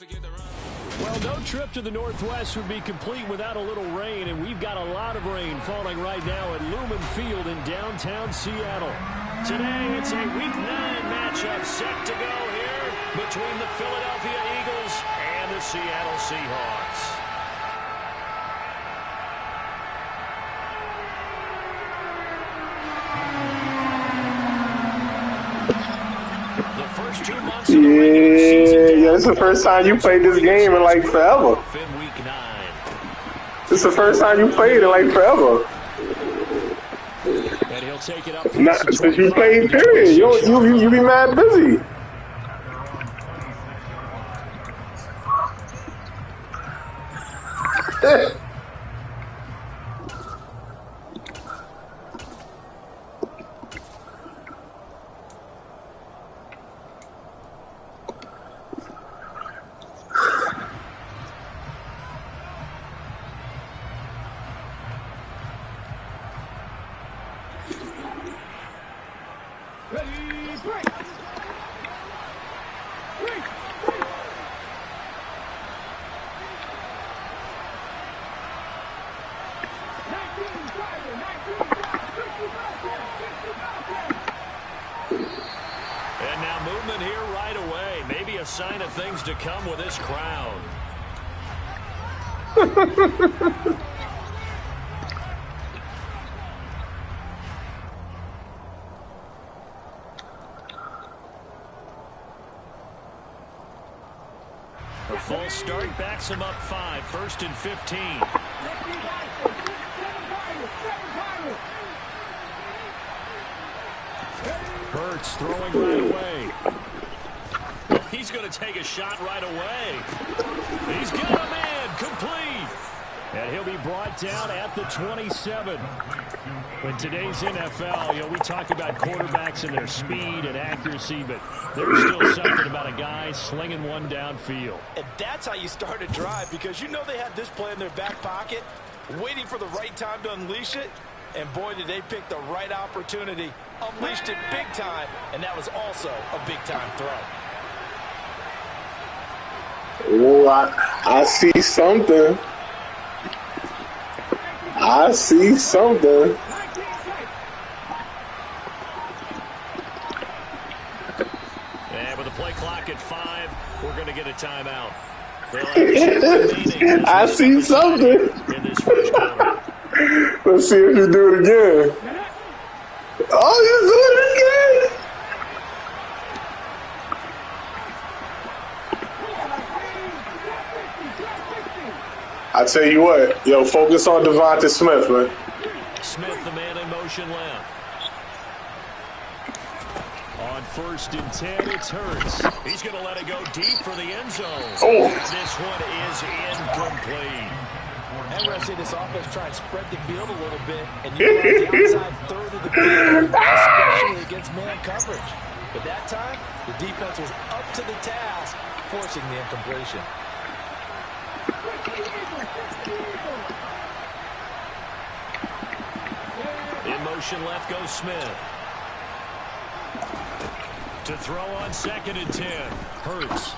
Well, no trip to the Northwest would be complete without a little rain, and we've got a lot of rain falling right now at Lumen Field in downtown Seattle. Today, it's a Week 9 matchup set to go here between the Philadelphia Eagles and the Seattle Seahawks. Yeah, it's the first time you played this game in like forever. It's the first time you played in like forever. And he'll take it up. Not since you played, period. You be mad busy. Sign of things to come with this crowd. A false start backs him up 5, 1st and 15. Hurts throwing right away. He's going to take a shot right away. He's got a man complete. And he'll be brought down at the 27. In today's NFL, we talk about quarterbacks and their speed and accuracy, but there's still something about a guy slinging one downfield. And that's how you start a drive, because they had this play in their back pocket, waiting for the right time to unleash it. And boy, did they pick the right opportunity. Unleashed it big time, and that was also a big-time throw. Oh, I see something. I see something. And with the play clock at 5, we're going to get a timeout. I see something. In this first quarter. Let's see if you do it again. Oh, you do it again. I tell you what, focus on Devonta Smith, man. Smith, the man in motion left. On 1st and 10, it's Hurts. He's going to let it go deep for the end zone. Oh. This one is incomplete. And we're going to see this offense try and spread the field a little bit and utilize the outside third of the field, especially against man coverage. But that time, the defense was up to the task, forcing the incompletion. In motion left goes Smith. To throw on 2nd and 10. Hurts.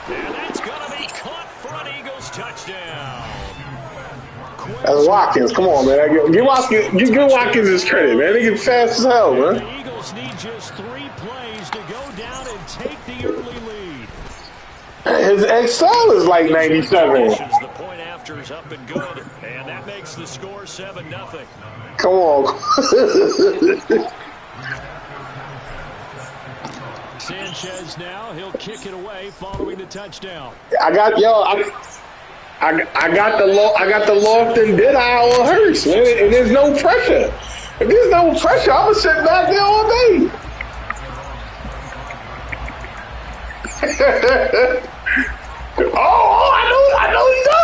And that's going to be caught front. Eagles touchdown. That's Watkins. Come on, man. Give Watkins his credit, man. They get fast as hell, man. The Eagles need just 3 plays to go down and take the early lead. His XL is like 97. The point after is up and good, and that makes the score 7-0. Come on. Sanchez now, he'll kick it away following the touchdown. I got the loft and did on Hurts, man, and there's no pressure. If there's no pressure, I'm gonna sit back there all day. I know he's on.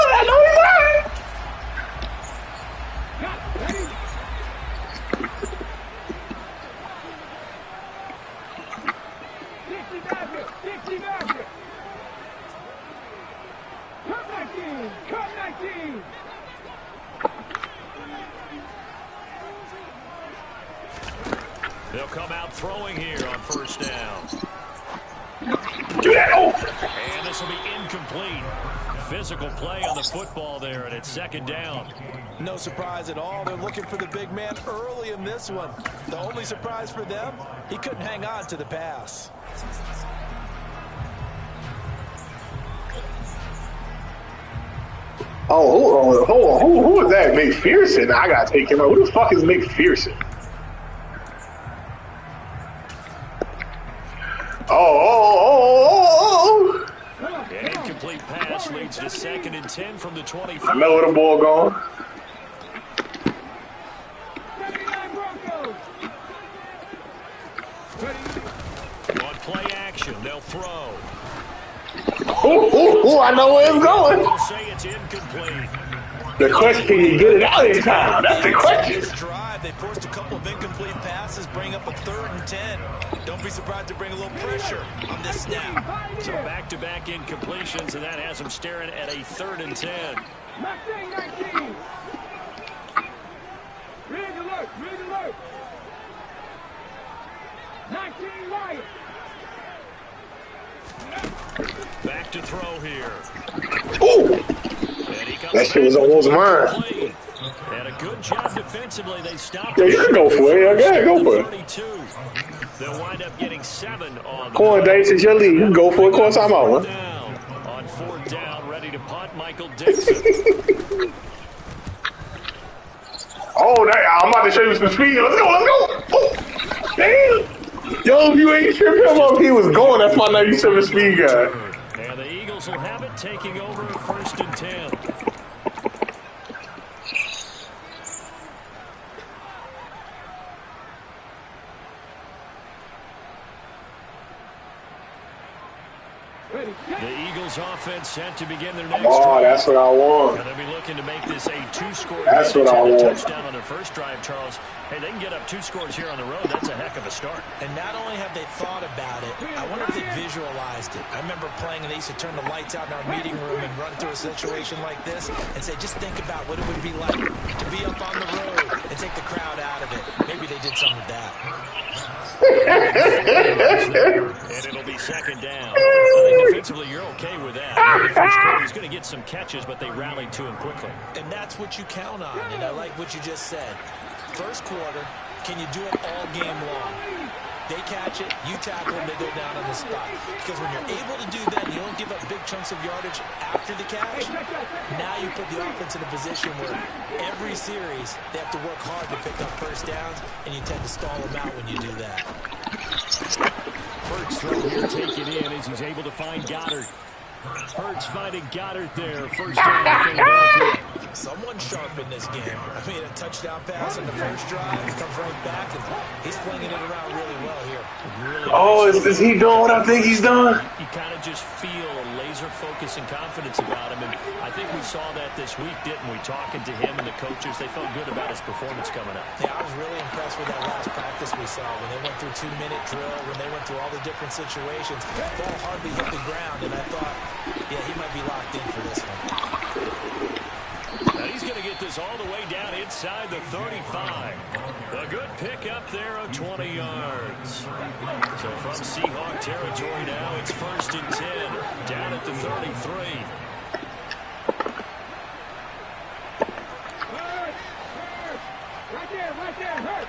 They'll come out throwing here on 1st down. Do that. Oh. And this will be incomplete. Physical play on the football there, and it's second down. No surprise at all. They're looking for the big man early in this one. The only surprise for them, he couldn't hang on to the pass. Oh, hold on. Who is that? McPherson? I gotta take him out. Who the fuck is McPherson? Oh. An incomplete pass leads to 2nd and 10 from the 24. I know where the ball going. On play action, they'll throw. I know where it's going. They'll say it's incomplete. The question, can you get it out in time? That's the question. This drive, they forced a couple of incomplete passes, bring up a 3rd and 10. Don't be surprised to bring a little pressure on this snap. So back-to-back incompletions, and that has them staring at a 3rd and 10. 19. Red alert. 19 Lions. Back to throw here. Ooh. That shit was almost mine. And a good job defensively. They stopped. Yeah, you can go for it. Okay, go for it. 32. They'll wind up getting 7 on the Come on, Dace, it's your lead. You can go for it. Call timeout, man. On 4th down, ready to punt, Michael Dixon. Oh, I'm about to show you some speed. Let's go. Oh, damn. Yo, if you ain't tripping him up, he was going. That's my 97 speed guy. And the Eagles will have it, taking over 1st and 10. The Eagles offense set to begin their next drive. That's what I want. And they'll be looking to make this a 2-score That's what I advantage. want. Touchdown on their first drive, Charles. Hey, they can get up 2 scores here on the road. That's a heck of a start. And not only have they thought about it, I wonder if they visualized it. I remember playing and they used to turn the lights out in our meeting room and run through a situation like this and say, just think about what it would be like to be up on the road and take the crowd out of it. Maybe they did some of that. And it'll be 2nd down. I think defensively you're okay with that. He's going to get some catches, but they rallied to him quickly. And that's what you count on, and I like what you just said. First quarter, can you do it all game long? They catch it, you tackle them, they go down on the spot. Because when you're able to do that, you don't give up big chunks of yardage after the catch. Now you put the offense in a position where every series they have to work hard to pick up first downs, and you tend to stall them out when you do that. Hurts throw here, take it in as he's able to find Goddard. Hurts finding Goddard there. First down, Philadelphia. Someone sharp in this game. I mean, a touchdown pass on the first drive. He comes right back, and he's flinging it around really well here. Is he doing what I think he's done? You kind of just feel a laser focus and confidence about him, and I think we saw that this week, didn't we? Talking to him and the coaches, they felt good about his performance coming up. Yeah, I was really impressed with that last practice we saw when they went through 2-minute drill, when they went through all the different situations. The ball hardly hit the ground, and I thought, yeah, he might be locked in for this one. Now he's going to get this all the way down inside the 35. A good pick up there of 20 yards. So from Seahawk territory now, it's 1st and 10, down at the 33. Right there, hurt.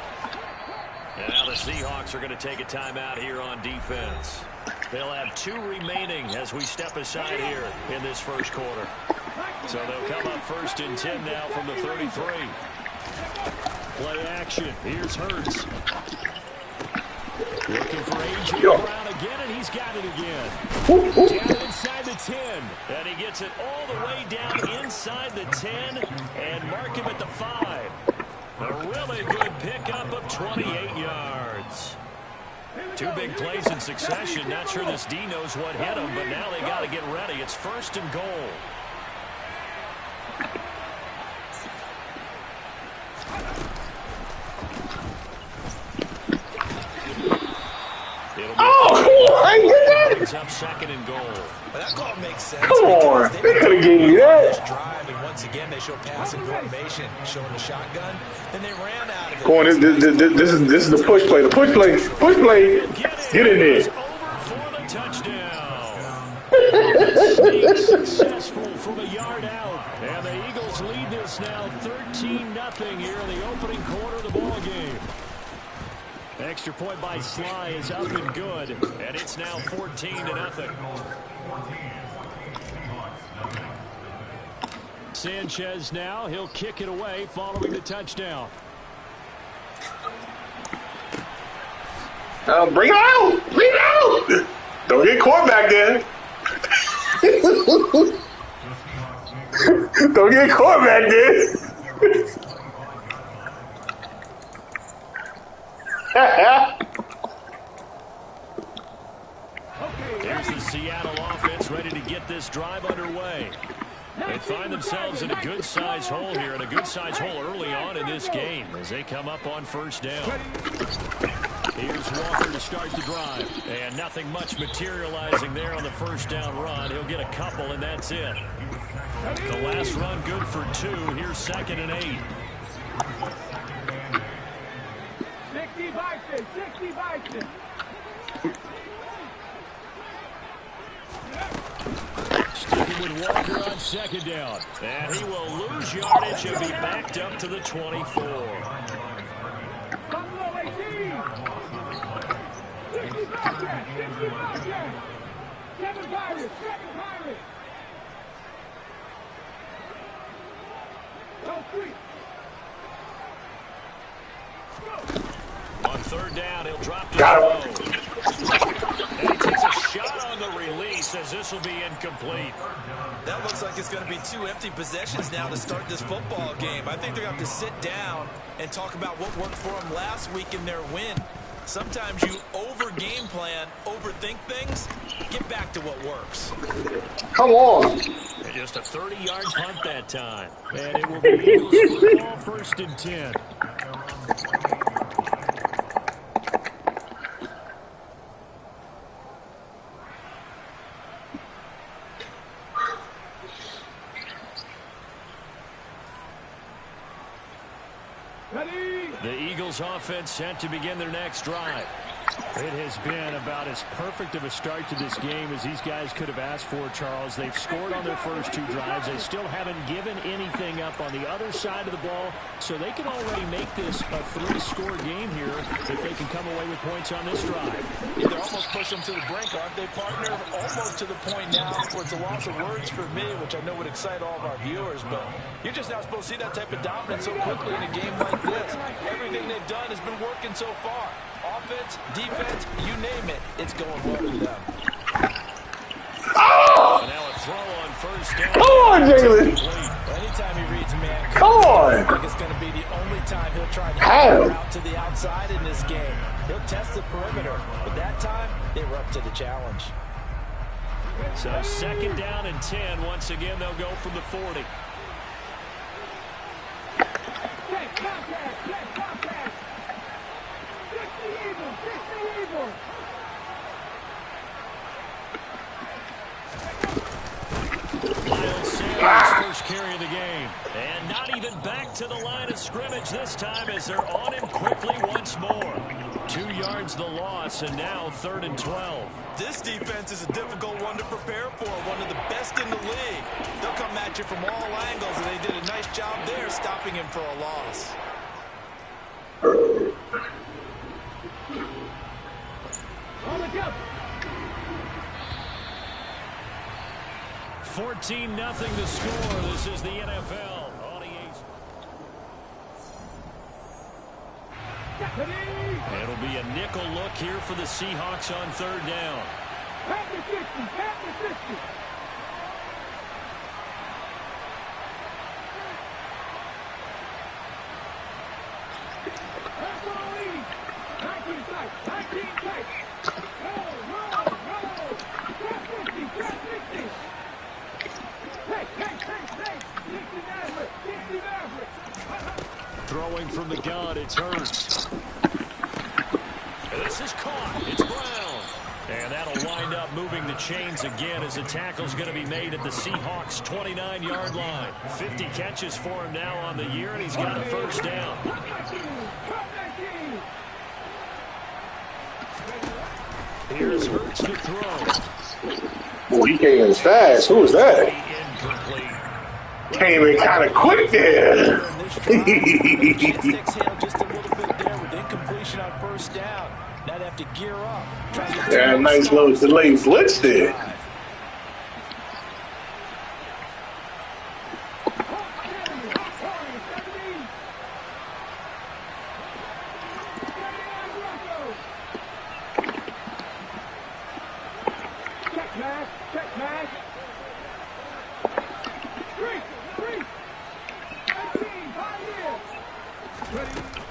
And now the Seahawks are going to take a timeout here on defense. They'll have 2 remaining as we step aside here in this first quarter. So they'll come up 1st and 10 now from the 33. Play action. Here's Hurts. Looking for A.J. Brown again, and he's got it again. Down inside the 10. And he gets it all the way down inside the 10 and mark him at the 5. A really good pickup of 28 yards. 2 big plays in succession. Not sure this D knows what hit him, but now they got to get ready. It's 1st and goal. Brings up 2nd and goal. But that call makes sense. Come on, they could have gave you that. Drive, and once again, they show passing formation, showing the shotgun. Then they ran out of it. Come on, this is the push play. The push play. Get in there. Over for the touchdown. Sneak successful from a yard out. And the Eagles lead this now 13-0 here in the opening quarter of the ball game. Extra point by Sly is up and good, and it's now 14-0. Sanchez now, he'll kick it away following the touchdown. Bring it out! Bring it out! Don't get caught back there. Don't get caught back there. Here's the Seattle offense ready to get this drive underway. They find themselves in a good-sized hole here, and a good-sized hole early on in this game as they come up on first down. Here's Walker to start the drive, and nothing much materializing there on the first down run. He'll get a couple, and that's it. The last run good for 2. Here's 2nd and 8. 60 Bison, 60 Bison. Sticking with Walker on 2nd down. And he will lose yardage and be backed up to the 24. Buffalo 18. 60 Bison, 60 Bison. 7 Pirates, 7 Pirates. No 3. On 3rd down, he'll drop to throw. And he takes a shot on the release as this will be incomplete. That looks like it's going to be 2 empty possessions now to start this football game. I think they're going to have to sit down and talk about what worked for them last week in their win. Sometimes you over-game plan, overthink things. Get back to what works. Come on. And just a 30-yard punt that time. And it will be Eagles football 1st and 10. The Eagles offense set to begin their next drive. It has been about as perfect of a start to this game as these guys could have asked for, Charles. They've scored on their first 2 drives. They still haven't given anything up on the other side of the ball, so they can already make this a 3-score game here if they can come away with points on this drive. Yeah, they're almost pushing them to the brink, aren't they, partner? Almost to the point now where it's a loss of words for me, which I know would excite all of our viewers, but you're just not supposed to see that type of dominance so quickly in a game like this. Everything they've done has been working so far. Offense, defense, you name it, it's going well for them. Oh! Now a throw on 1st down. Come on, Jalen. Anytime he reads man, Come on. I think it's going to be the only time he'll try to get out to the outside in this game. He'll test the perimeter, but that time they were up to the challenge. So 2nd down and 10. Once again, they'll go from the 40. Check contact, check contact. 60 Eagles, 60 Eagles. Miles Sanders, first carry of the game. And not even back to the line of scrimmage this time as they're on him quickly once more. 2 yards the loss, and now 3rd and 12. This defense is a difficult one to prepare for, one of the best in the league. They'll come at you from all angles, and they did a nice job there stopping him for a loss. On the jump. 14-0 the score. This is the NFL. It'll be a nickel look here for the Seahawks on 3rd down. Pat the 60, pat the 60. That's all lead. 19 tight, 19 tight. Roll. Pat 50, pat 60. Hey. 60 Maverick, 60 Maverick. Throwing from the gun, it's Hurts. This is caught. It's Brown. And that'll wind up moving the chains again as the tackle's going to be made at the Seahawks' 29-yard line. 50 catches for him now on the year, and he's got a 1st down. Here's Hurts to throw. Oh, he came in fast. Who was that? Incomplete. Came in kind of quick there. Sticks held just a little bit there with incompletion on first down. Now they have to gear up. Yeah, nice little delayed blitz there.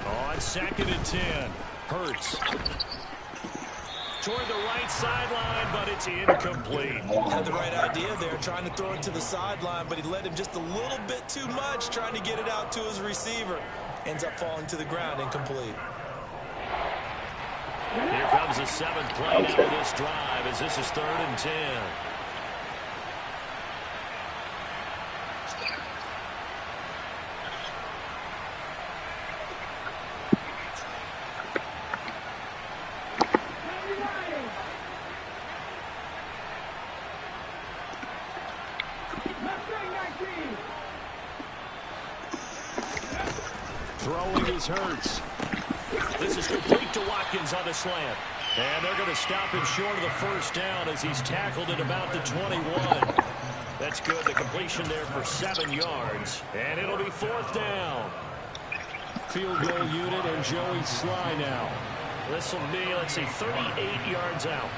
On 2nd and 10, Hurts. Toward the right sideline, but it's incomplete. Had the right idea there, trying to throw it to the sideline, but he led him just a little bit too much, trying to get it out to his receiver. Ends up falling to the ground, incomplete. Here comes the 7th play now of this drive as this is 3rd and 10. Throwing his Hurts. This is complete to Watkins on the slant. And they're going to stop him short of the first down as he's tackled at about the 21. That's good. The completion there for 7 yards. And it'll be 4th down. Field goal unit and Joey Sly now. This will be, let's see, 38 yards out.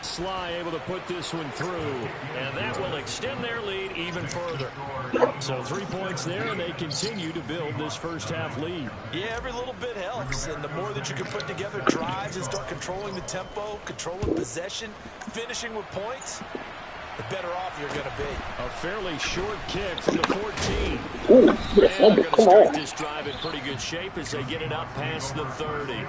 Sly able to put this one through, and that will extend their lead even further. So 3 points there, and they continue to build this first half lead. Yeah, every little bit helps, and the more that you can put together drives and start controlling the tempo, controlling possession, finishing with points, the better off you're going to be. A fairly short kick from the 14. Ooh, and they're going to come start on. this drive in pretty good shape as they get it up past the 30.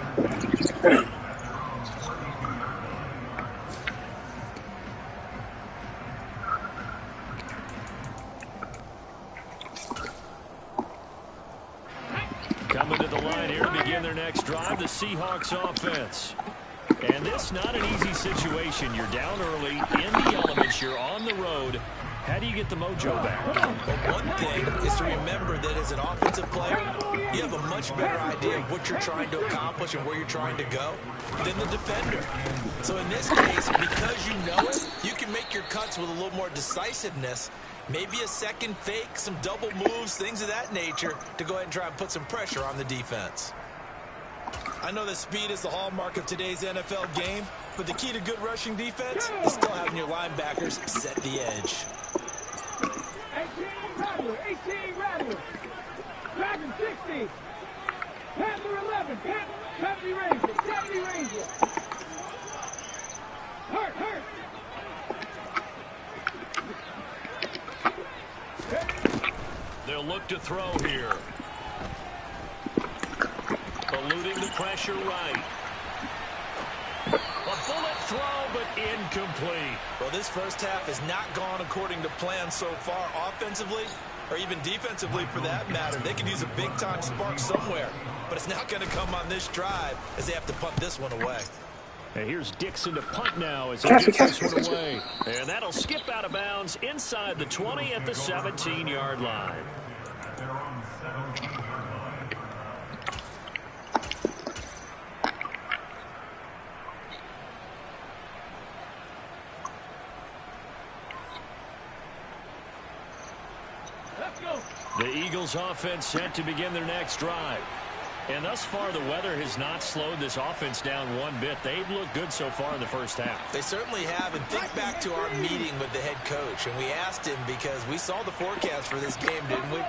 Coming to the line here to begin their next drive, the Seahawks offense. And this not an easy situation. You're down early, in the elements, you're on the road. How do you get the mojo back? Well, one thing is to remember that as an offensive player, you have a much better idea of what you're trying to accomplish and where you're trying to go than the defender. So in this case, because you know it, you can make your cuts with a little more decisiveness. Maybe a second fake, some double moves, things of that nature to go ahead and try and put some pressure on the defense. I know that speed is the hallmark of today's NFL game, but the key to good rushing defense is still having your linebackers set the edge. 18 Rattler. Dragon 60. Panther 11. 70 Ranger. 70 Ranger. Hurt. They'll look to throw here. Eluding the pressure right. A bullet throw, but incomplete. Well, this first half has not gone according to plan so far offensively, or even defensively for that matter. They could use a big-time spark somewhere, but it's not going to come on this drive as they have to punt this one away. And here's Dixon to punt now as he gets this one away. And that'll skip out of bounds inside the 20 at the 17-yard line. The Eagles offense set to begin their next drive. And thus far, the weather has not slowed this offense down one bit. They've looked good so far in the first half. They certainly have. And think back to our meeting with the head coach. And we asked him because we saw the forecast for this game, didn't we?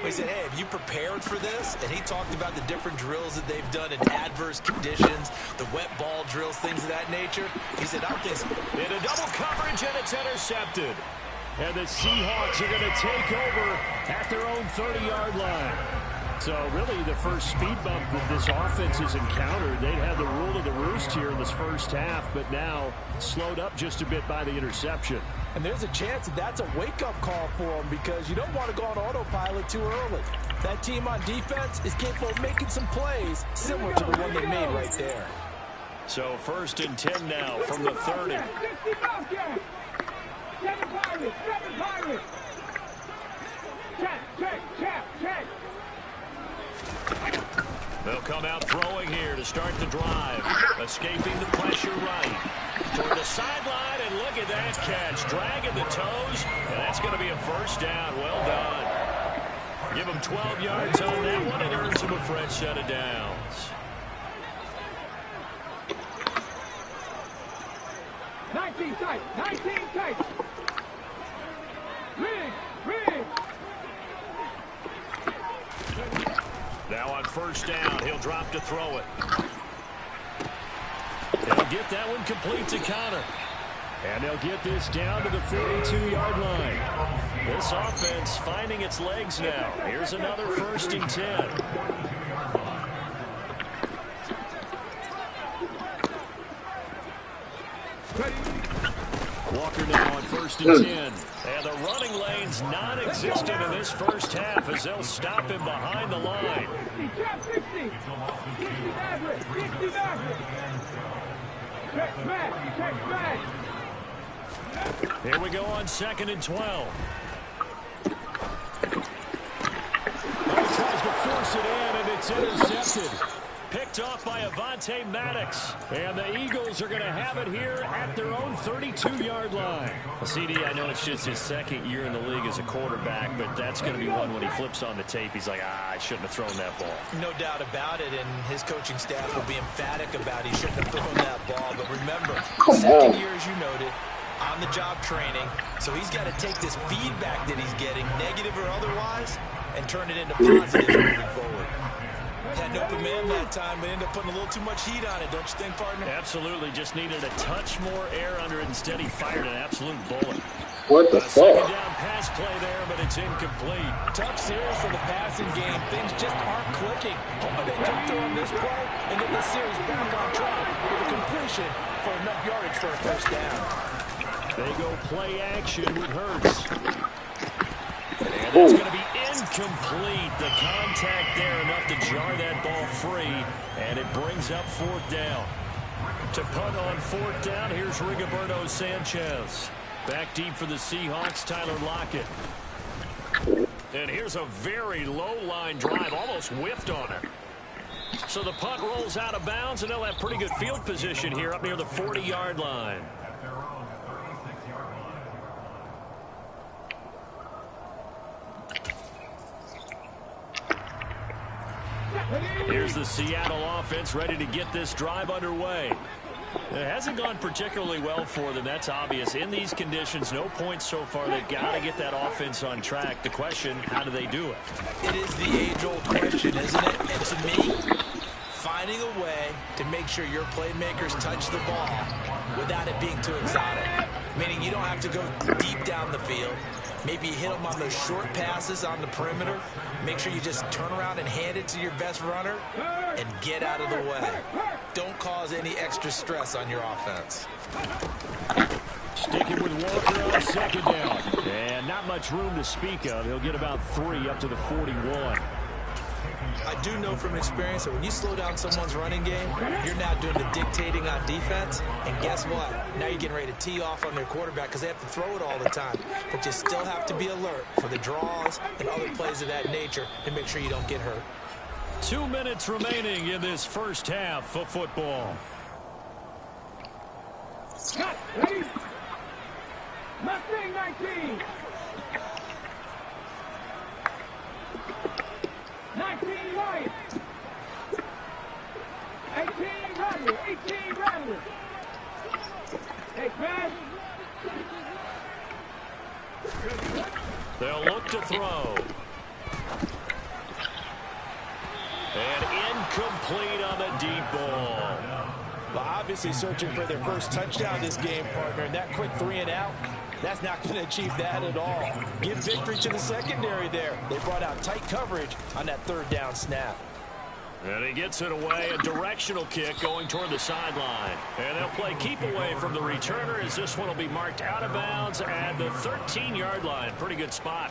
We said, hey, have you prepared for this? And he talked about the different drills that they've done in adverse conditions, the wet ball drills, things of that nature. He said, I don't think so. In a double coverage, and it's intercepted. And the Seahawks are going to take over at their own 30-yard line. So really the first speed bump that this offense has encountered, they'd had the rule of the roost here in this first half, but now slowed up just a bit by the interception. And there's a chance that that's a wake-up call for him because you don't want to go on autopilot too early. That team on defense is capable of making some plays similar to the one they made right there. So 1st and 10 now from the 30. They'll come out throwing here to start the drive. Escaping the pressure right. Toward the sideline, and look at that catch. Dragging the toes, and that's going to be a 1st down. Well done. Give him 12 yards on that one and earns him a fresh set of downs. 19 tight, 19 tight. Rig. Now on 1st down, he'll drop to throw it. They'll get that one complete to Connor. And they'll get this down to the 42-yard line. This offense finding its legs now. Here's another 1st and 10. Walker now on 1st and 10. And the running lane's non-existent in this 1st half as they'll stop him behind the line. 60. Check back. Here we go on 2nd and 12. He tries to force it in, and it's intercepted. Picked off by Avonte Maddox. And the Eagles are going to have it here at their own 32-yard line. Well, CD, I know it's just his 2nd year in the league as a quarterback, but that's going to be one when he flips on the tape. He's like, I shouldn't have thrown that ball. No doubt about it, and his coaching staff will be emphatic about he shouldn't have thrown that ball. But remember, 2nd year, as you noted, on-the-job training. So he's got to take this feedback that he's getting, negative or otherwise, and turn it into positive moving forward. Had an open man that time, but ended up putting a little too much heat on it, don't you think, partner? Absolutely. Just needed a touch more air under it. Instead, he fired an absolute bullet. What the fuck? 2nd down pass play there, but it's incomplete. Tough series for the passing game. Things just aren't clicking. Hoping they come through on this play and get the series back on track with a completion for enough yardage for a 1st down. They go play action with Hurts. And that's going to be incomplete. The contact there enough to jar that ball free, and it brings up 4th down. To punt on 4th down, here's Rigoberto Sanchez. Back deep for the Seahawks, Tyler Lockett. And here's a very low-line drive, almost whiffed on it. So the punt rolls out of bounds, and they'll have pretty good field position here up near the 40-yard line. Here's the Seattle offense ready to get this drive underway. It hasn't gone particularly well for them. That's obvious. In these conditions, no points so far. They've got to get that offense on track. The question, how do they do it? It is the age-old question, isn't it? And to me, finding a way to make sure your playmakers touch the ball without it being too exotic. Meaning you don't have to go deep down the field. Maybe you hit them on those short passes on the perimeter. Make sure you just turn around and hand it to your best runner and get out of the way. Don't cause any extra stress on your offense. Sticking with Walker on 2nd down. And not much room to speak of. He'll get about 3 up to the 41. I do know from experience that when you slow down someone's running game, you're now doing the dictating on defense. And guess what? Now you're getting ready to tee off on their quarterback because they have to throw it all the time. But you still have to be alert for the draws and other plays of that nature to make sure you don't get hurt. 2 minutes remaining in this 1st half of football. Cut, ready? Mustang 19. 19 right. 18 Rattler. 18 Rattler. Hey, man. They'll look to throw. And incomplete on the deep ball. Well, obviously searching for their first touchdown this game, partner. And that quick 3 and out, that's not going to achieve that at all. Give victory to the secondary there. They brought out tight coverage on that 3rd down snap. And he gets it away, a directional kick going toward the sideline. And they'll play keep away from the returner as this one will be marked out of bounds at the 13-yard line. Pretty good spot.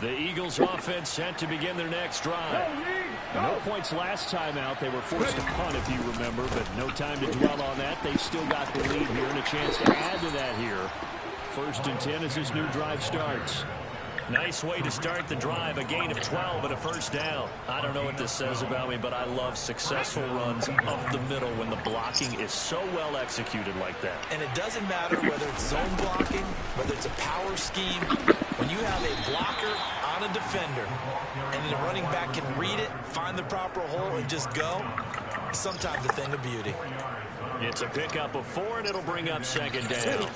The Eagles offense set to begin their next drive. No points last time out. They were forced to punt, if you remember, but no time to dwell on that. They still got the lead here and a chance to add to that here. 1st and 10 as this new drive starts. Nice way to start the drive. A gain of 12 and a first down. I don't know what this says about me, but I love successful runs up the middle when the blocking is so well executed like that. And it doesn't matter whether it's zone blocking, whether it's a power scheme. When you have a blocker on a defender and the running back can read it, find the proper hole, and just go, it's sometimes a thing of beauty. It's a pickup of 4, and it'll bring up 2nd down.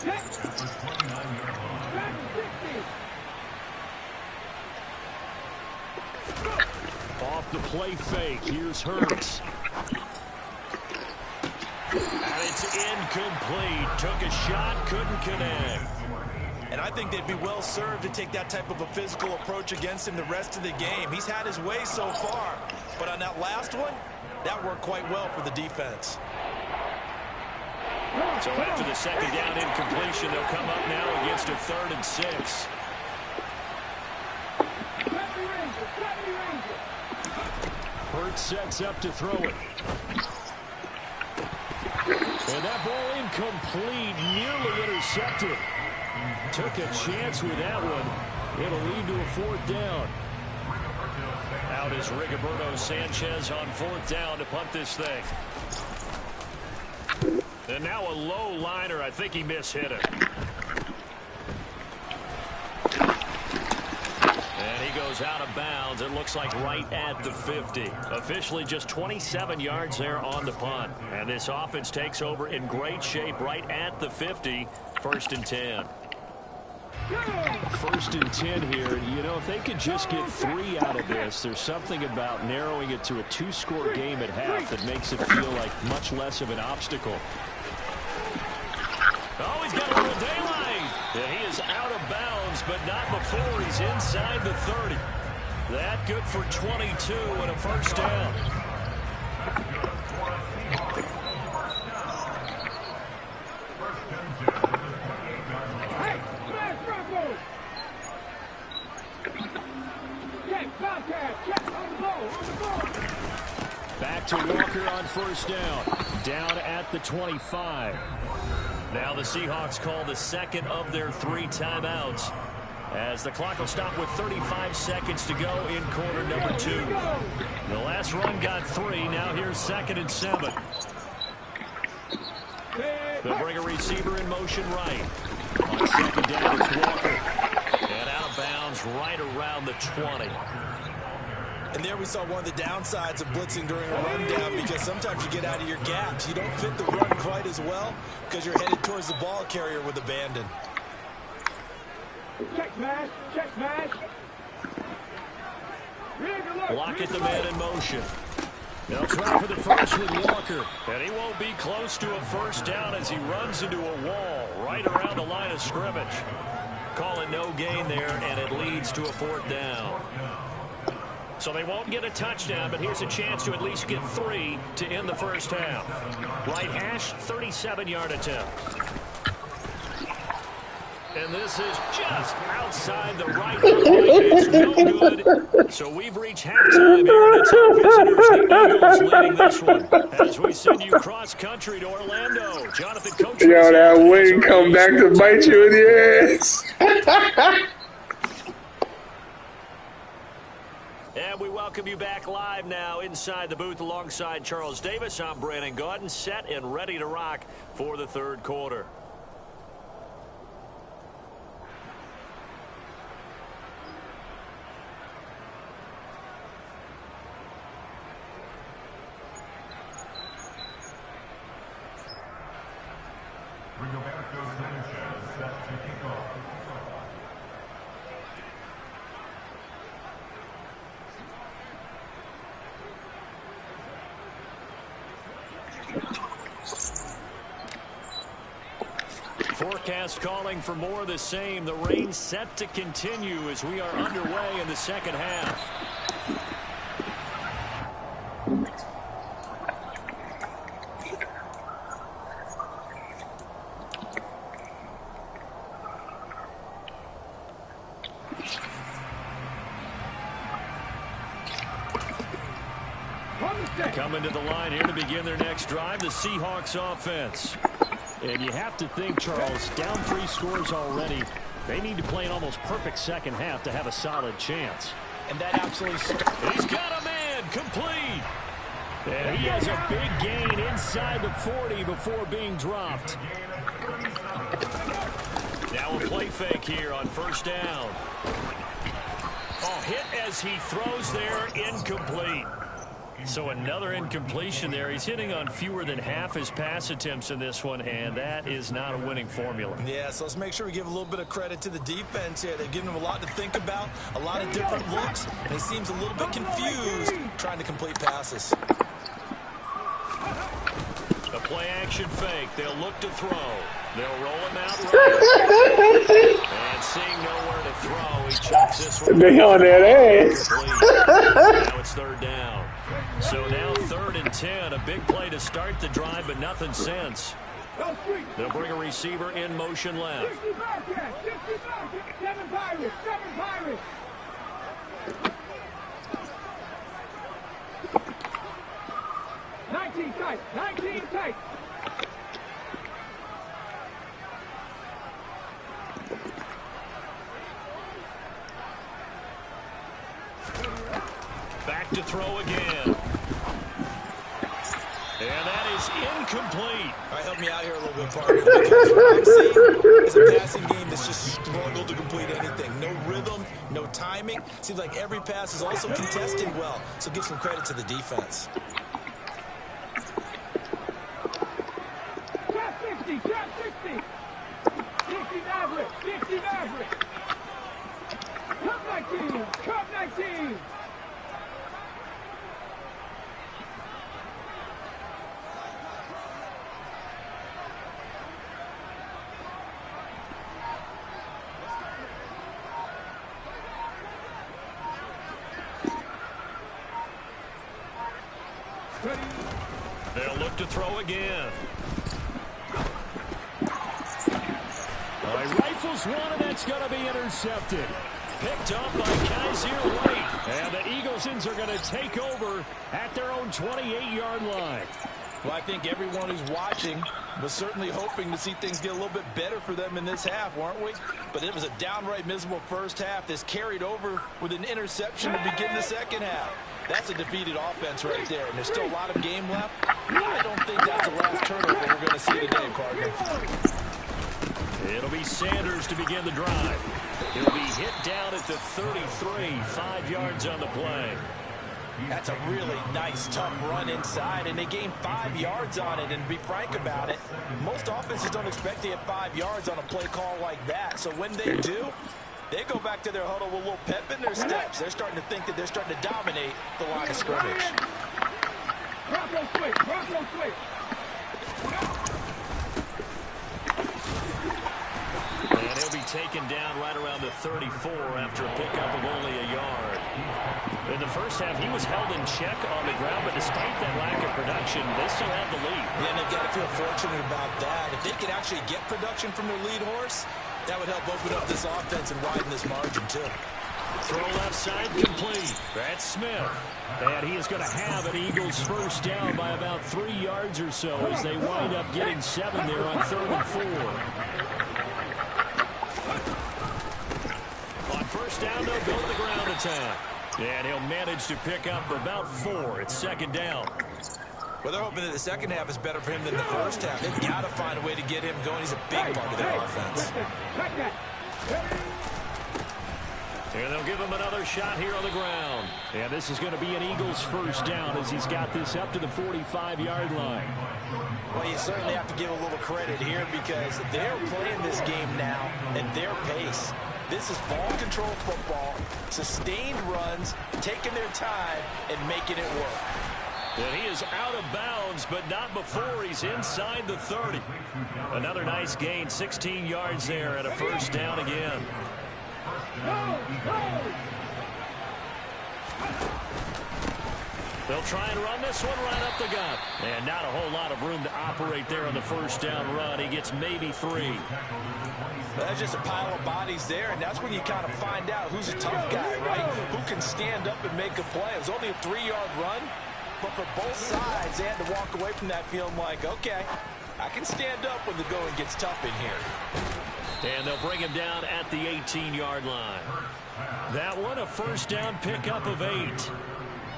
Off the play fake. Here's Hurts. And it's incomplete. Took a shot, couldn't connect. And I think they'd be well served to take that type of a physical approach against him the rest of the game. He's had his way so far, but on that last one, that worked quite well for the defense. So after the 2nd down incompletion, they'll come up now against a 3rd and 6. Hurts sets up to throw it. And that ball incomplete, nearly intercepted. Took a chance with that one. It'll lead to a 4th down. Out is Rigoberto Sanchez on 4th down to punt this thing. And now a low liner. I think he mishit it. And he goes out of bounds. It looks like right at the 50. Officially just 27 yards there on the punt. And this offense takes over in great shape right at the 50. 1st and 10. 1st and 10 here. You know, if they could just get 3 out of this, there's something about narrowing it to a 2-score game at half that makes it feel like much less of an obstacle. Oh, he's got a little daylight. And he is out of bounds, but not before he's inside the 30. That good for 22 and a first down. Back to Walker on 1st down. Down at the 25. Now the Seahawks call the 2nd of their 3 timeouts, as the clock will stop with 35 seconds to go in quarter number 2. The last run got 3. Now here's 2nd and 7. They'll bring a receiver in motion right. On 2nd down, it's Walker. And out of bounds right around the 20. And there we saw one of the downsides of blitzing during a rundown, because sometimes you get out of your gaps. You don't fit the run quite as well because you're headed towards the ball carrier with abandon. Check smash, check smash. Block at the man in motion. They'll try for the first with Walker. And he won't be close to a first down as he runs into a wall right around the line of scrimmage. Calling no gain there, and it leads to a 4th down. So they won't get a touchdown, but here's a chance to at least get 3 to end the first half. Right hash, 37-yard attempt. And this is just outside the right line. It's no good. So we've reached halftime here, and it's our visitors, the Eagles, leading this one. As we send you cross-country to Orlando. Jonathan Coach. Yo, that wing come back to bite you in the ass. And we welcome you back live now inside the booth alongside Charles Davis. I'm Brandon Gaudin, set and ready to rock for the 3rd quarter. forecast calling for more of the same. The rain set to continue as we are underway in the second half. Coming to the line here to begin their next drive, the Seahawks offense. And you have to think, Charles, down 3 scores already. They need to play an almost perfect second half to have a solid chance. And that absolutely... He's got a man, complete. And he has a big gain inside the 40 before being dropped. Now a play fake here on first down. Oh, hit as he throws there, incomplete. So another incompletion there. He's hitting on fewer than half his pass attempts in this one, and that is not a winning formula. Yeah, so let's make sure we give a little bit of credit to the defense here. They've given him a lot to think about, a lot of different looks, and he seems a little bit confused trying to complete passes. A play-action fake. They'll look to throw. They'll roll him out right. And seeing nowhere to throw, he chucks this one. They on that ass. Now it's third down. So now 3rd and 10. A big play to start the drive, but nothing since. They'll bring a receiver in motion left. 7 Pirates, 7 Pirates. Tight, 19 tight. Back to throw again. And that is incomplete. All right, help me out here a little bit, partner. Because what I'm seeing is a passing game that's just struggled to complete anything. No rhythm, no timing. Seems like every pass is also contested well. So give some credit to the defense. Trap 60. 60 Maverick, 60 Maverick. Cup 19. They'll look to throw again. He rifles one, and that's going to be intercepted. Picked up by Kaiser White. And the Eaglesons are going to take over at their own 28-yard line. Well, I think everyone who's watching was certainly hoping to see things get a little bit better for them in this half, weren't we? But it was a downright miserable first half. This carried over with an interception to begin the second half. That's a defeated offense right there, and there's still a lot of game left. I don't think that's the last turnover we're going to see today, partner. It'll be Sanders to begin the drive. He'll be hit down at the 33, 5 yards on the play. That's a really nice, tough run inside, and they gained 5 yards on it. And to be frank about it, most offenses don't expect to get 5 yards on a play call like that. So when they do, they go back to their huddle with a little pep in their steps. They're starting to think that they're starting to dominate the line of scrimmage. Bronco switch. And he'll be taken down right around the 34 after a pickup of only a yard. In the first half, he was held in check on the ground, but despite that lack of production, they still have the lead. Yeah, and they've got to feel fortunate about that. If they could actually get production from their lead horse, that would help open up this offense and widen this margin, too. Throw left side complete. That's Smith. And he is going to have an Eagles first down by about 3 yards or so as they wind up getting 7 there on 3rd and 4. On first down, they'll go to the ground attack. And he'll manage to pick up about 4. It's 2nd down. Well, they're hoping that the second half is better for him than the first half. They've got to find a way to get him going. He's a big part of their offense. And they'll give him another shot here on the ground. And this is going to be an Eagles first down as he's got this up to the 45-yard line. Well, you certainly have to give a little credit here because they're playing this game now at their pace. This is ball control football, sustained runs, taking their time, and making it work. And he is out of bounds, but not before he's inside the 30. Another nice gain, 16 yards there, and a first down again. They'll try and run this one right up the gut. And not a whole lot of room to operate there on the first down run. He gets maybe 3. That's just a pile of bodies there, and that's when you kind of find out who's a tough guy, right? Who can stand up and make a play. It was only a 3-yard run, but for both sides, they had to walk away from that feeling like, okay, I can stand up when the going gets tough in here. And they'll bring him down at the 18-yard line. That one, a first down pickup of 8.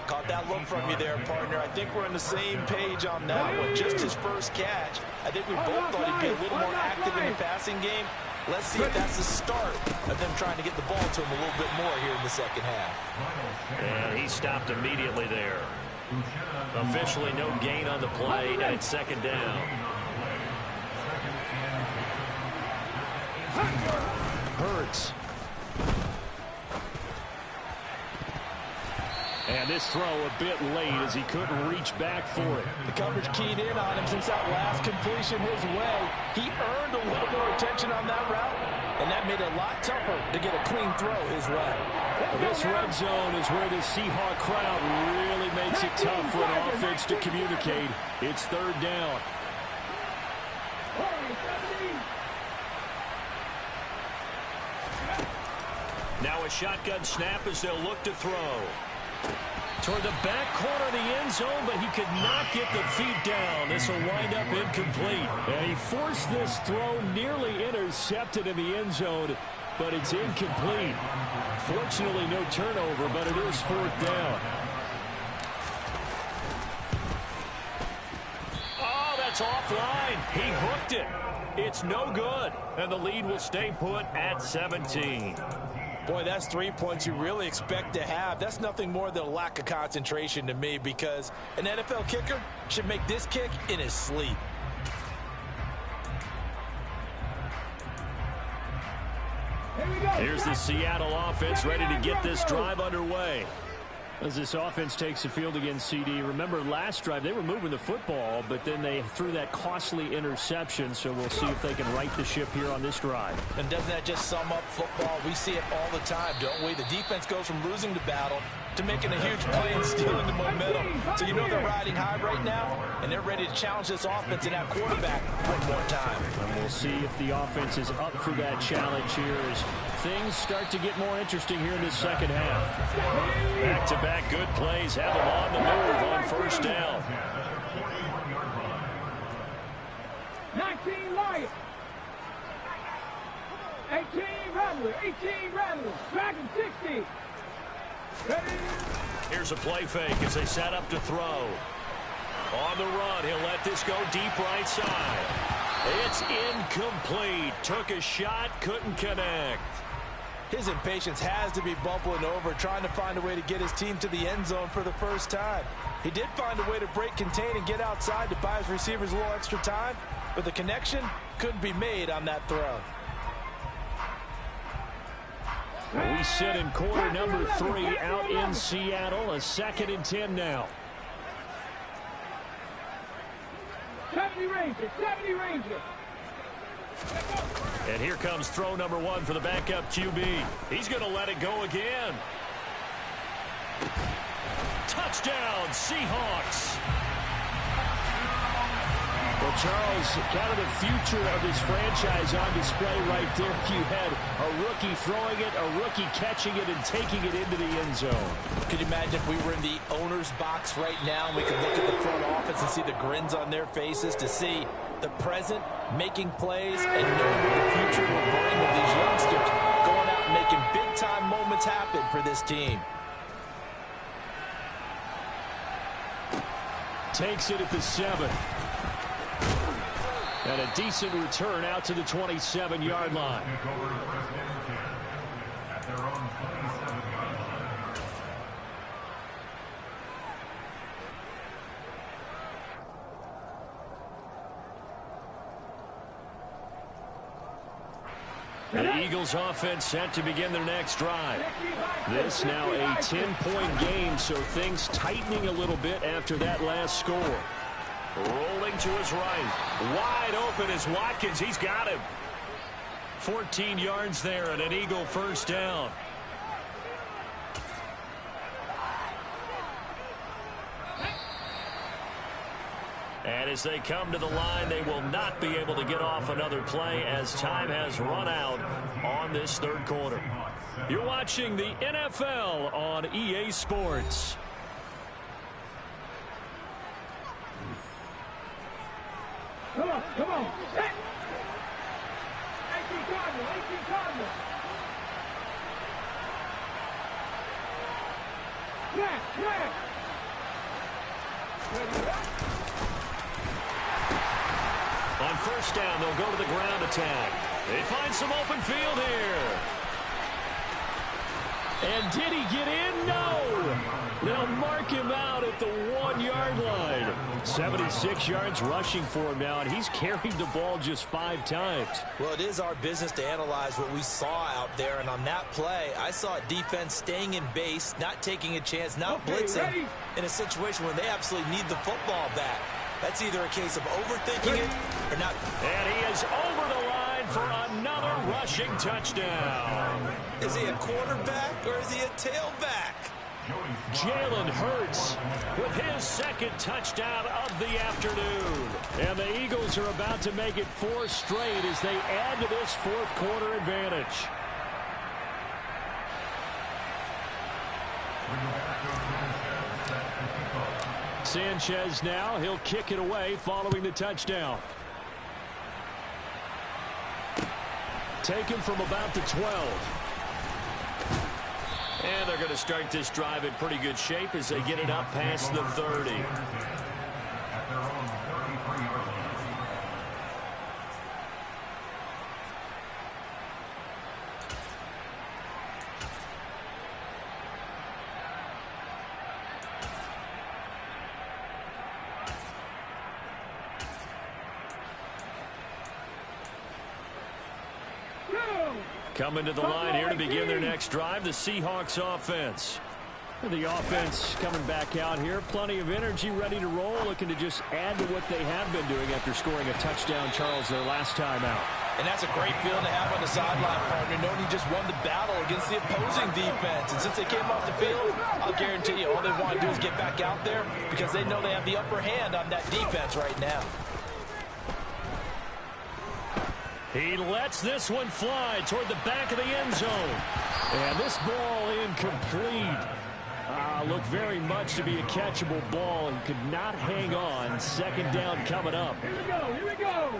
Caught that look from you there, partner. I think we're on the same page on that one. Just his first catch. I think we both thought he'd be a little more active in the passing game. Let's see if that's the start of them trying to get the ball to him a little bit more here in the second half. And he stopped immediately there. Officially no gain on the play, and it's second down. Hurts. And this throw a bit late as he couldn't reach back for it. The coverage keyed in on him since that last completion his way. He earned a little more attention on that route, and that made it a lot tougher to get a clean throw his way. This red zone is where the Seahawk crowd really makes it tough for an offense to communicate. It's third down. Now a shotgun snap as they'll look to throw. Toward the back corner of the end zone, but he could not get the feet down. This will wind up incomplete. And he forced this throw, nearly intercepted in the end zone, but it's incomplete. Fortunately, no turnover, but it is fourth down. Oh, that's offline. He hooked it. It's no good, and the lead will stay put at 17. Boy, that's 3 points you really expect to have. That's nothing more than a lack of concentration to me, because an NFL kicker should make this kick in his sleep. Here's the Seattle offense ready to get this drive underway. As this offense takes the field against CD, remember last drive they were moving the football, but then they threw that costly interception, so we'll see if they can right the ship here on this drive. And doesn't that just sum up football? We see it all the time, don't we? The defense goes from losing the battle to making a huge play and stealing the momentum. So you know they're riding high right now, and they're ready to challenge this offense and that quarterback one more time. And we'll see if the offense is up for that challenge here as things start to get more interesting here in this second half. Back-to-back good plays have them on the move on first down. 19 Lions. 18 Rattler. 18 Rattler. Dragon 60. Ready? Here's a play fake as they set up to throw. On the run, he'll let this go deep right side. It's incomplete. Took a shot, couldn't connect. His impatience has to be bubbling over, trying to find a way to get his team to the end zone for the first time. He did find a way to break contain and get outside to buy his receivers a little extra time, but the connection couldn't be made on that throw. We sit in quarter number 3 out in Seattle. A 2nd and 10 now. 70 Ranger. 70 Ranger. And here comes throw number 1 for the backup QB. He's going to let it go again. Touchdown, Seahawks. Well, Charles, kind of the future of this franchise on display right there. You had a rookie throwing it, a rookie catching it, and taking it into the end zone. Could you imagine if we were in the owner's box right now and we could look at the front office and see the grins on their faces, to see the present making plays and knowing what the future will bring with these youngsters going out and making big-time moments happen for this team. Takes it at the 7. And a decent return out to the 27-yard line. The Eagles offense set to begin their next drive. This now a 10-point game, so things tightening a little bit after that last score. Rolling to his right. Wide open is Watkins. He's got him. 14 yards there and an Eagle first down. And as they come to the line, they will not be able to get off another play as time has run out on this third quarter. You're watching the NFL on EA Sports. Come on, come on. 18 Cardinals, 18 Cardinals. Flat, flat. On first down, they'll go to the ground attack. They find some open field here. And did he get in? No. They'll mark him out at the 1-yard line. 76 yards rushing for him now, and he's carried the ball just 5 times. Well, it is our business to analyze what we saw out there, and on that play, I saw a defense staying in base, not taking a chance, not blitzing in a situation where they absolutely need the football back. That's either a case of overthinking it or not. And he is over the line for another rushing touchdown. Is he a quarterback or is he a tailback? Jalen Hurts with his second touchdown of the afternoon. And the Eagles are about to make it 4 straight as they add to this fourth quarter advantage. Sanchez now, he'll kick it away following the touchdown. Taken from about the 12. And they're going to start this drive in pretty good shape as they get it up past the 30. Coming to the line here to begin their next drive, the Seahawks offense. The offense coming back out here, plenty of energy, ready to roll, looking to just add to what they have been doing after scoring a touchdown, Charles, their last time out. And that's a great feeling to have on the sideline, partner, knowing you just won the battle against the opposing defense. And since they came off the field, I'll guarantee you all they want to do is get back out there because they know they have the upper hand on that defense right now. He lets this one fly toward the back of the end zone. And this ball incomplete. Looked very much to be a catchable ball and could not hang on. Second down coming up. Here we go, here we go.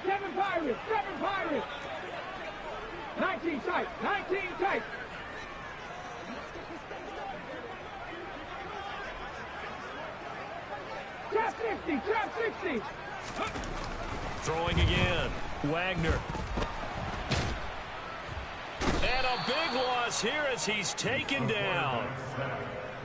7 Pirates, 7 Pirates. 19 tight, 19 tight. Trap 60, trap 60. Throwing again. Wagner. And a big loss here as he's taken down.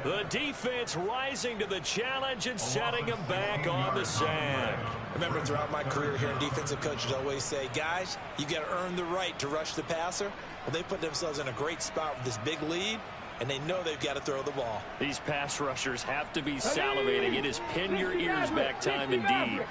The defense rising to the challenge and setting him back on the sack. Remember, throughout my career here in defensive coaches always say, guys, you got to earn the right to rush the passer. Well, they put themselves in a great spot with this big lead, and they know they've got to throw the ball. These pass rushers have to be salivating. It is pin your ears back time indeed.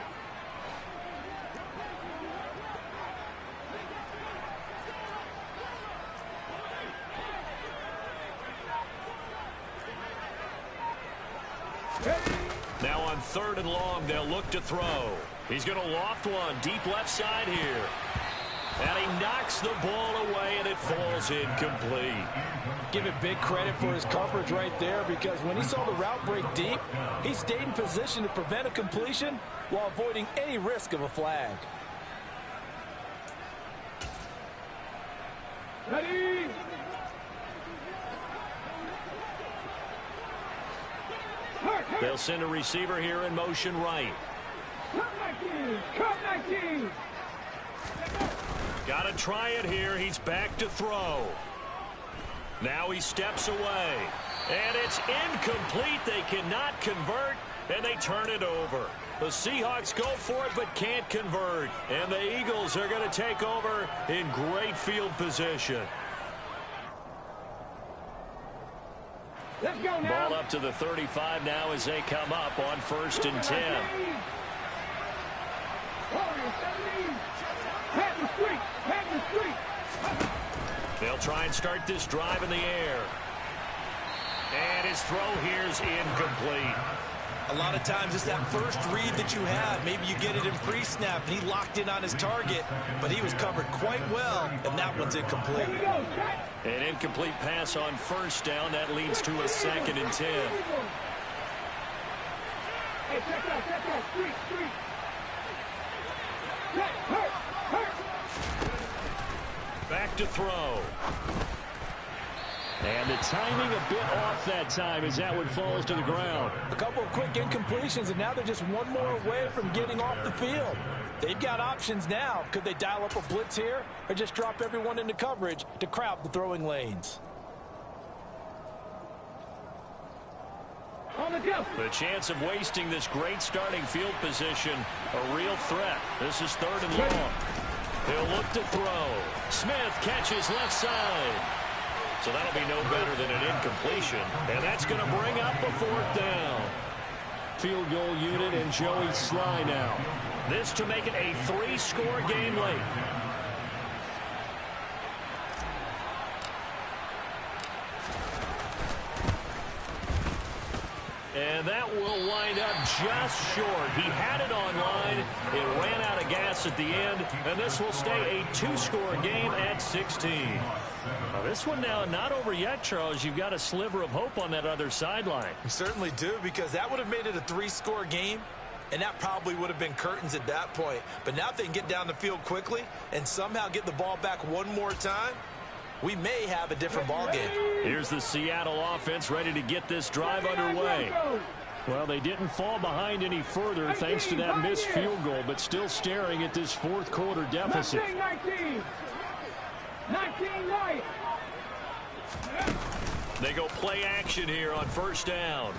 Now on 3rd and long, they'll look to throw. He's going to loft one deep left side here. And he knocks the ball away, and it falls incomplete. Give it big credit for his coverage right there because when he saw the route break deep, he stayed in position to prevent a completion while avoiding any risk of a flag. Ready? They'll send a receiver here in motion right. Come 19, come 19. Got to try it here. He's back to throw. Now he steps away. And it's incomplete. They cannot convert, and they turn it over. The Seahawks go for it but can't convert. And the Eagles are going to take over in great field position. Let's go now. Ball up to the 35 now as they come up on 1st and 10. They'll try and start this drive in the air. And his throw here is incomplete. A lot of times it's that first read that you have. Maybe you get it in pre-snap, and he locked in on his target, but he was covered quite well, and that one's incomplete. An incomplete pass on 1st down. That leads to a 2nd and 10. Hey, check out, street. Back to throw. And the timing a bit off that time as that one falls to the ground. A couple of quick incompletions, and now they're just one more away from getting off the field. They've got options now. Could they dial up a blitz here or just drop everyone into coverage to crowd the throwing lanes? The chance of wasting this great starting field position, a real threat. This is 3rd and long. He'll look to throw. Smith catches left side. So that'll be no better than an incompletion. And that's going to bring up a 4th down. Field goal unit and Joey Sly now. This to make it a 3-score game late. And that will wind up just short. He had it online. It ran out of gas at the end. And this will stay a 2-score game at 16. Now this one now not over yet, Charles. You've got a sliver of hope on that other sideline. You certainly do, because that would have made it a 3-score game, and that probably would have been curtains at that point. But now if they can get down the field quickly and somehow get the ball back one more time, we may have a different ball game. Here's the Seattle offense ready to get this drive underway. Well, they didn't fall behind any further thanks to that missed field goal, but still staring at this 4th quarter deficit. 19 right. They go play action here on 1st down.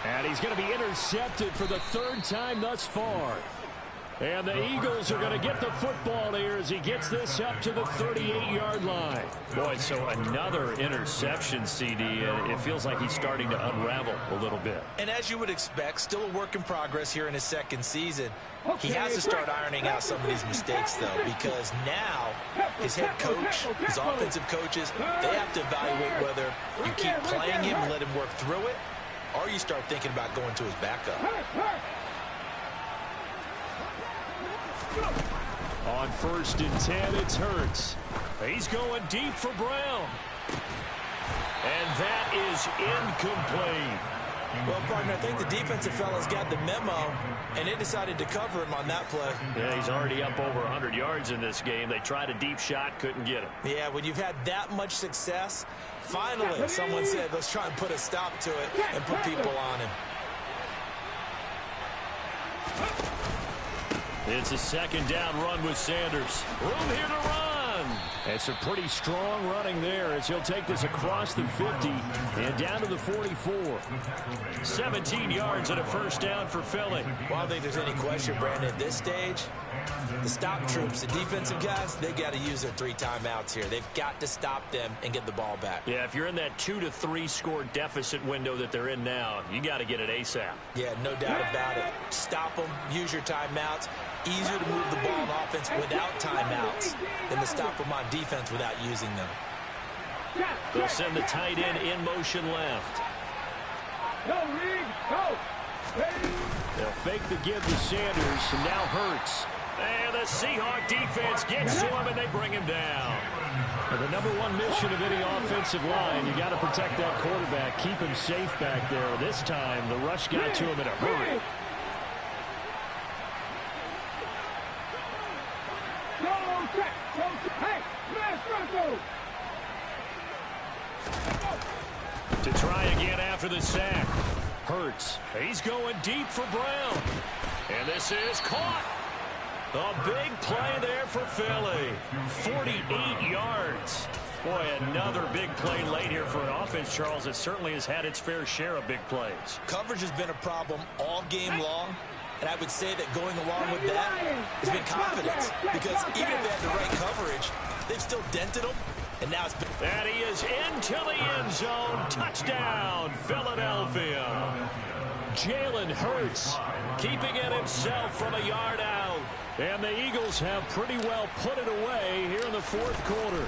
And he's going to be intercepted for the 3rd time thus far. And the Eagles are going to get the football here as he gets this up to the 38-yard line. Boy, so another interception, CD, and it feels like he's starting to unravel a little bit. And as you would expect, still a work in progress here in his 2nd season. He has to start ironing out some of these mistakes, though, because now his head coach, his offensive coaches, they have to evaluate whether you keep playing him and let him work through it, or you start thinking about going to his backup. On 1st and 10, it's Hurts. He's going deep for Brown. And that is incomplete. Well, partner, I think the defensive fellas got the memo, and they decided to cover him on that play. Yeah, he's already up over 100 yards in this game. They tried a deep shot, couldn't get him. Yeah, when you've had that much success, finally someone said, let's try and put a stop to it and put people on him. It's a 2nd down run with Sanders. Room here to run. It's a pretty strong running there as he'll take this across the 50 and down to the 44. 17 yards and a 1st down for Philly. Well, I don't think there's any question, Brandon, at this stage, the stop troops, the defensive guys, they got to use their 3 timeouts here. They've got to stop them and get the ball back. Yeah, if you're in that 2 to 3 score deficit window that they're in now, you got to get it ASAP. Yeah, no doubt about it. Stop them, use your timeouts. Easier to move the ball on offense without timeouts than to stop them on defense without using them. They'll send the tight end in motion left. They'll fake the give to Sanders, and now Hurts. And the Seahawk defense gets to him, and they bring him down. And the #1 mission of any offensive line, you got to protect that quarterback, keep him safe back there. This time, the rush got to him in a hurry. To try again after the sack. Hurts. He's going deep for Brown. And this is caught. A big play there for Philly. 48 yards. Boy, another big play late here for an offense, Charles, that certainly has had its fair share of big plays. Coverage has been a problem all game long, and I would say that going along with that has been confidence, because even if they had the right coverage, they've still dented them, and now it's been... And he is into the end zone. Touchdown, Philadelphia. Jalen Hurts keeping it himself from a yard out. And the Eagles have pretty well put it away here in the fourth quarter.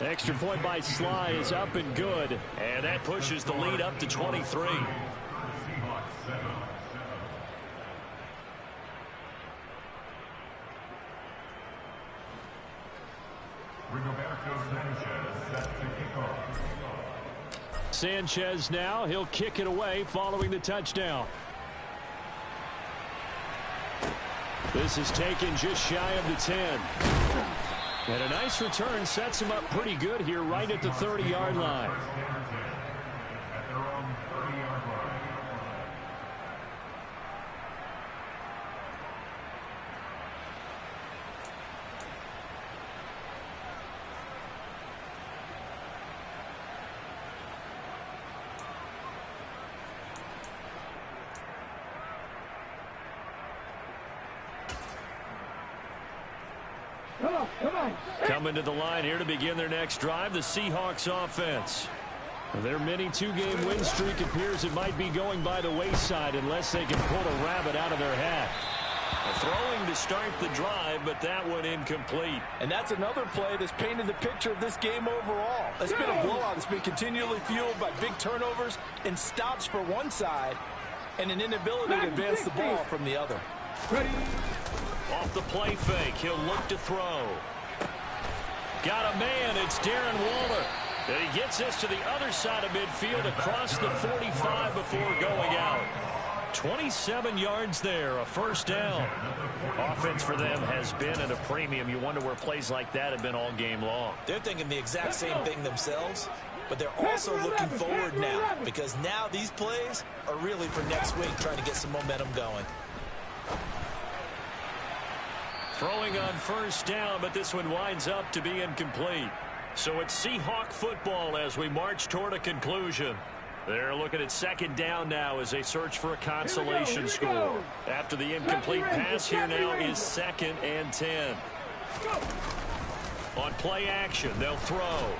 Extra point by Sly is up and good. And that pushes the lead up to 23. Sanchez now, he'll kick it away following the touchdown. This is taken just shy of the 10. And a nice return sets him up pretty good here right at the 30-yard line. Coming to the line here to begin their next drive, the Seahawks offense. Their mini two-game win streak appears it might be going by the wayside unless they can pull a rabbit out of their hat. Throwing to start the drive, but that one incomplete. And that's another play that's painted the picture of this game overall. It's been a blowout. It's been continually fueled by big turnovers and stops for one side and an inability to advance the ball from the other. Off the play fake, he'll look to throw. Got a man, it's Darren Waller. And he gets this to the other side of midfield across the 45 before going out. 27 yards there, a first down. Offense for them has been at a premium. You wonder where plays like that have been all game long. They're thinking the exact same thing themselves, but they're also looking forward now, because now these plays are really for next week, trying to get some momentum going. Throwing on first down, but this one winds up to be incomplete. So it's Seahawk football as we march toward a conclusion. They're looking at second down now as they search for a consolation score. After the incomplete pass, here now is 2nd and 10. On play action, they'll throw.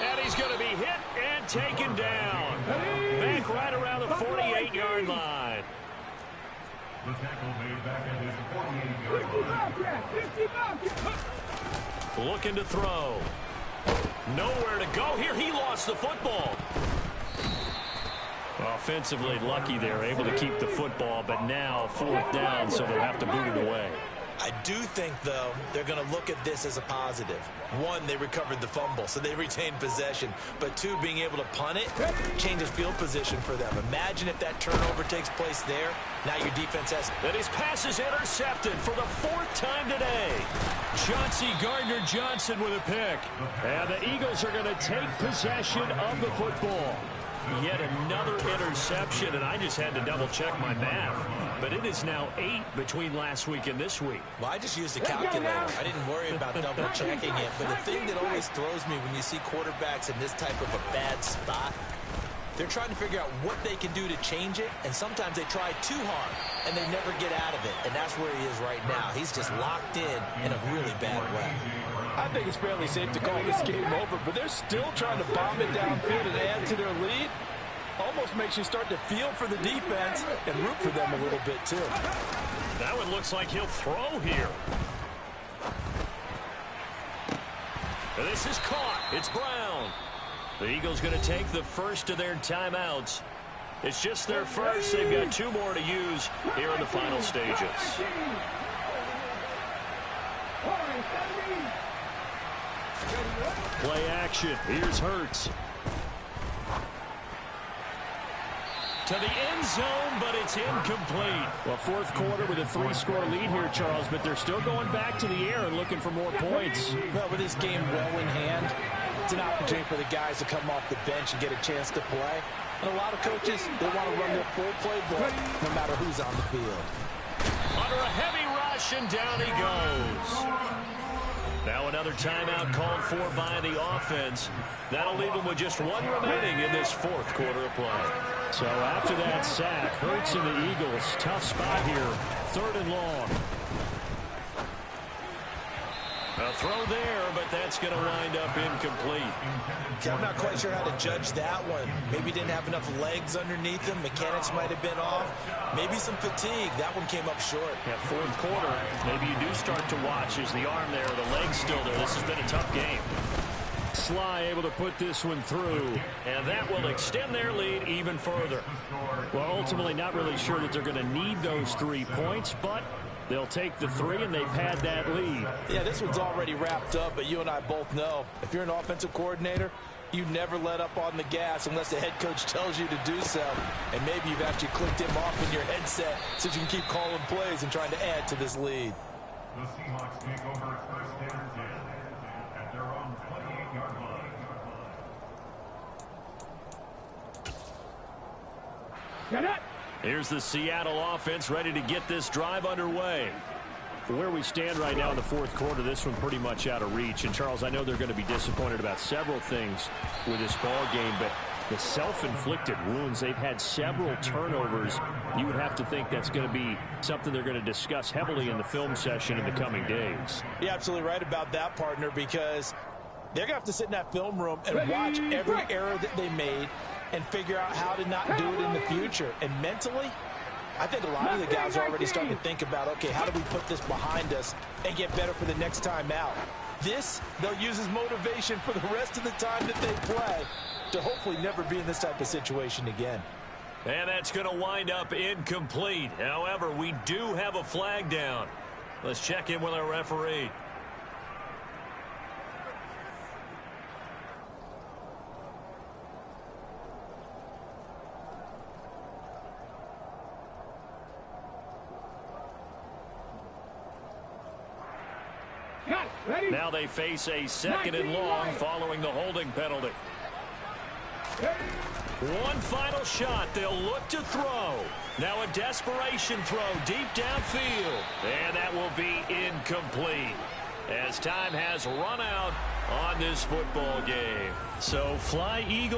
And he's going to be hit and taken down. Back right around the 48-yard line. The tackle made back at his 48-yard line. Looking to throw. Nowhere to go here. He lost the football. Offensively lucky they're able to keep the football, but now 4th down, so they'll have to boot it away. I do think, though, they're going to look at this as a positive. One, they recovered the fumble, so they retained possession. But two, being able to punt it changes field position for them. Imagine if that turnover takes place there. Now your defense has... And his pass is intercepted for the 4th time today. Chauncey Gardner-Johnson with a pick. And the Eagles are going to take possession of the football. Yet another interception, and I just had to double-check my math. But it is now 8 between last week and this week. Well, I just used a calculator. I didn't worry about double-checking it. But the thing that always throws me when you see quarterbacks in this type of a bad spot, they're trying to figure out what they can do to change it, and sometimes they try too hard, and they never get out of it. And that's where he is right now. He's just locked in a really bad way. I think it's fairly safe to call this game over, but they're still trying to bomb it downfield and add to their lead. Almost makes you start to feel for the defense and root for them a little bit, too. That one looks like he'll throw here. This is caught. It's Brown. The Eagles going to take the first of their timeouts. It's just their first. They've got 2 more to use here in the final stages. Play action. Here's Hurts. To the end zone, but it's incomplete. Well, 4th quarter with a 3-score lead here, Charles, but they're still going back to the air and looking for more points. Well, with this game well in hand, it's an opportunity for the guys to come off the bench and get a chance to play. And a lot of coaches, they want to run their full playbook no matter who's on the field. under a heavy rush, and down he goes. Now another timeout called for by the offense. That'll leave them with just one remaining in this fourth quarter of play. So after that sack, Hurts and the Eagles, tough spot here, 3rd and long. A throw there, but that's going to wind up incomplete. Okay, I'm not quite sure how to judge that one. Maybe didn't have enough legs underneath him. Mechanics might have been off. Maybe some fatigue. That one came up short. Yeah, fourth quarter, maybe you do start to watch as the arm there, the leg's still there. This has been a tough game. Sly able to put this one through. And that will extend their lead even further. Well, ultimately not really sure that they're going to need those 3 points, but they'll take the 3 and they've had that lead. Yeah, this one's already wrapped up, but you and I both know if you're an offensive coordinator, you never let up on the gas unless the head coach tells you to do so. And maybe you've actually clicked him off in your headset so you can keep calling plays and trying to add to this lead. The Seahawks take over at 1st and 10 at their own 28-yard line. Get it! Here's the Seattle offense ready to get this drive underway. Where we stand right now in the fourth quarter, this one pretty much out of reach. And, Charles, I know they're going to be disappointed about several things with this ball game, but the self-inflicted wounds, they've had several turnovers. You would have to think that's going to be something they're going to discuss heavily in the film session in the coming days. You're absolutely right about that, partner, because they're going to have to sit in that film room and watch every error that they made and figure out how to not do it in the future. And mentally, I think a lot of the guys are already starting to think about, okay, how do we put this behind us and get better for the next time out? This, they'll use as motivation for the rest of the time that they play to hopefully never be in this type of situation again. And that's going to wind up incomplete. However, we do have a flag down. Let's check in with our referee. Now they face a 2nd and long following the holding penalty. One final shot. They'll look to throw. Now a desperation throw deep downfield. And that will be incomplete as time has run out on this football game. So Fly Eagles.